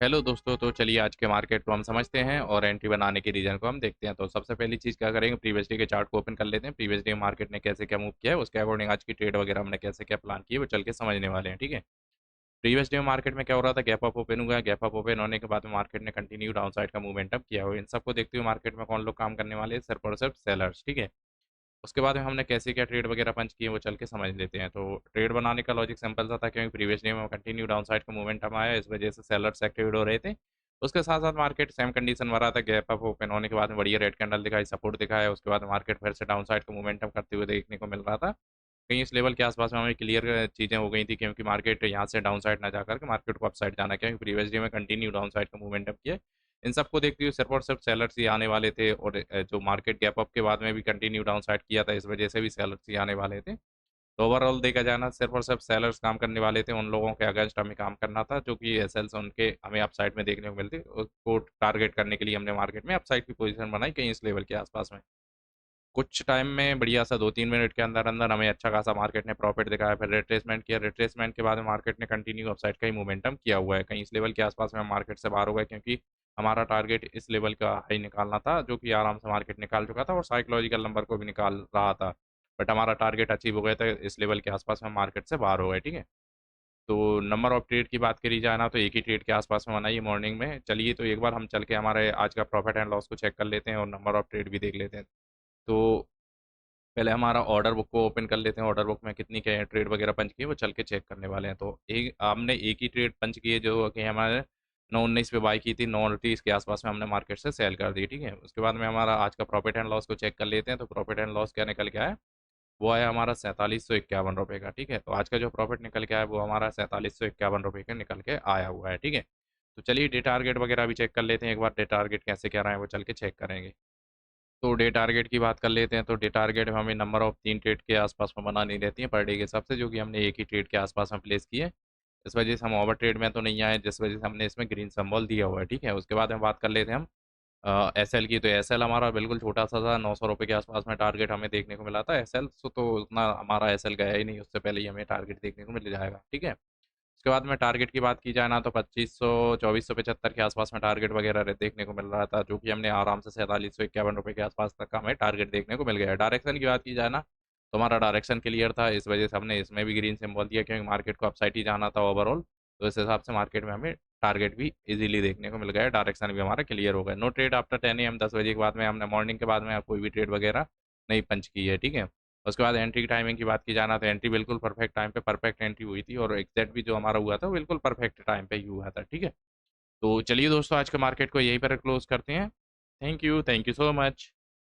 Hello दोस्तों, तो चलिए आज के मार्केट को हम समझते हैं और एंट्री बनाने के रीजन को हम देखते हैं। तो सबसे पहली चीज़ क्या करेंगे, प्रीवियस डे के चार्ट को ओपन कर लेते हैं। प्रीवियस डे मार्केट ने कैसे क्या मूव किया है, उसके अकॉर्डिंग आज की ट्रेड वगैरह हमने कैसे क्या प्लान की है वो चल के समझने वाले हैं। ठीक है। प्रीवियस डे मार्केट में क्या हो रहा था, गैप अप ओपन हुआ है। गैप अप ओपन होने के बाद में मार्केट ने कंटिन्यू डाउन साइड का मूवमेंटम किया हुआ है। इन सबको देखते हुए मार्केट में कौन लोग काम करने वाले हैं, सिर्फ और सिर्फ सेलर्स। ठीक है। उसके बाद में हमने कैसे क्या ट्रेड वगैरह पंच किए वो चल के समझ लेते हैं। तो ट्रेड बनाने का लॉजिक सिंपल सा था, क्योंकि प्रीवियस डे में कंटिन्यू डाउन साइड का मूवमेंटम आया, इस वजह से सेलर्स एक्टिवेट हो रहे थे। उसके साथ साथ मार्केट सेम कंडीशन में रहा था। गैप अप ओपन होने के बाद में बढ़िया रेड कैंडल दिखाई, सपोर्ट दिखाया। उसके बाद मार्केट फिर से डाउन साइड का मूवमेंटम करते हुए देखने को मिल रहा था। कहीं इस लेवल के आसपास में हमें क्लियर चीज़ें हो गई थी, क्योंकि मार्केट यहाँ से डाउन साइड ना जाकर के मार्केट को अप साइड जाना है, क्योंकि प्रीवियस डे में कंटिन्यू डाउन साइड का मूवमेंटम किया। इन सबको देखते हुए सिर्फ और सिर्फ सेलर्स ही आने वाले थे, और जो मार्केट गैप अप के बाद में भी कंटिन्यू डाउन साइड किया था, इस वजह से भी सेलर्स ही आने वाले थे। तो ओवरऑल देखा जाए ना, सिर्फ और सिर्फ सेलर्स काम करने वाले थे। उन लोगों के अगेंस्ट हमें काम करना था, जो कि एसएल्स उनके हमें अपसाइड में देखने को मिलती। उसको टारगेट करने के लिए हमने मार्केट में अपसाइड की पोजीशन बनाई कहीं इस लेवल के आसपास में। कुछ टाइम में बढ़िया सा 2-3 मिनट के अंदर-अंदर हमें अच्छा खासा मार्केट ने प्रॉफ़िट दिखाया, फिर रिट्रेसमेंट किया। रिट्रेसमेंट के बाद में मार्केट ने कंटिन्यू अपसाइड का ही मोमेंटम किया हुआ है। कहीं इस लेवल के आस-पास में हम मार्केट से बाहर हो गए, क्योंकि हमारा टारगेट इस लेवल का हाई निकालना था, जो कि आराम से मार्केट निकाल चुका था और साइकोलॉजिकल नंबर को भी निकाल रहा था। बट हमारा टारगेट अचीव हो गया था, इस लेवल के आस-पास में हम मार्केट से बाहर हो गए, ठीक है? तो नंबर ऑफ ट्रेड की बात करी जाए ना, तो एक ही ट्रेड के आस-पास में बनाई है मॉर्निंग में। चलिए तो एक बार हम चल के हमारे आज का प्रॉफ़िट एंड लॉस को चेक कर लेते हैं और नंबर ऑफ ट्रेड भी देख लेते हैं। तो पहले हमारा ऑर्डर बुक को ओपन कर लेते हैं। ऑर्डर बुक में कितनी क्या ट्रेड वगैरह पंच की है वो चल के चेक करने वाले हैं। तो एक हमने एक ही ट्रेड पंच की है, जो कि हमारे 9:19 पे बाई की थी, 9:30 के आसपास में हमने मार्केट से सेल कर दी। ठीक है। उसके बाद में हमारा आज का प्रॉफिट एंड लॉस को चेक कर लेते हैं। तो प्रॉफिट एंड लॉस क्या निकल के आया, वो आया हमारा 4751 का। ठीक है। तो आज का जो प्रॉफिट निकल के आया वो हमारा 4751 का निकल के आया हुआ है। ठीक है। तो चलिए डे टारगेट वगैरह भी चेक कर लेते हैं। एक बार डे टारगेट कैसे क्या रहा है वो चल के चेक करेंगे। तो डे टारगेट की बात कर लेते हैं। तो डे टारगेट में हमें नंबर ऑफ 3 ट्रेड के आसपास में बनानी रहती है पर डे के हिसाब से, जो कि हमने एक ही ट्रेड के आसपास में प्लेस की है। इस वजह से हम ओवर ट्रेड में तो नहीं आए, जिस वजह से हमने इसमें ग्रीन सिंबल दिया हुआ है। ठीक है। उसके बाद में बात कर लेते हैं हम एसएल की। तो एसएल हमारा बिल्कुल छोटा-सा था, ₹900 के आसपास में टारगेट हमें देखने को मिला था। एसएल सो तो उतना हमारा एसएल गया ही नहीं, उससे पहले ही हमें टारगेट देखने को मिल जाएगा। ठीक है। उसके बाद में टारगेट की बात की जाए ना, तो 2500 2475 के आसपास में टारगेट वगैरह देखने को मिल रहा था, जो कि हमने आराम से ₹4751 के आसपास तक का हमें टारगेट देखने को मिल गया है। डायरेक्शन की बात की जाए ना, तो हमारा डायरेक्शन क्लियर था, इस वजह से हमने इसमें भी ग्रीन सिंबल दिया, क्योंकि मार्केट को अपसाइड ही जाना था ओवरऑल। तो इस हिसाब से मार्केट में हमें टारगेट भी इजीली देखने को मिल गया है, डायरेक्शन भी हमारा क्लियर हो गया। नो ट्रेड आफ्टर 10 AM, 10 बजे के बाद में हमने मॉर्निंग के बाद में कोई भी ट्रेड वगैरह नहीं पंच की है। ठीक है। उसके बाद एंट्री की टाइमिंग की बात की जाना, तो एंट्री बिल्कुल परफेक्ट टाइम पे परफेक्ट एंट्री हुई थी, और एग्ज़ैक्ट भी जो हमारा हुआ था वो बिल्कुल परफेक्ट टाइम पे ही हुआ था। ठीक है। तो चलिए दोस्तों, आज के मार्केट को यहीं पर क्लोज़ करते हैं। Thank you so much.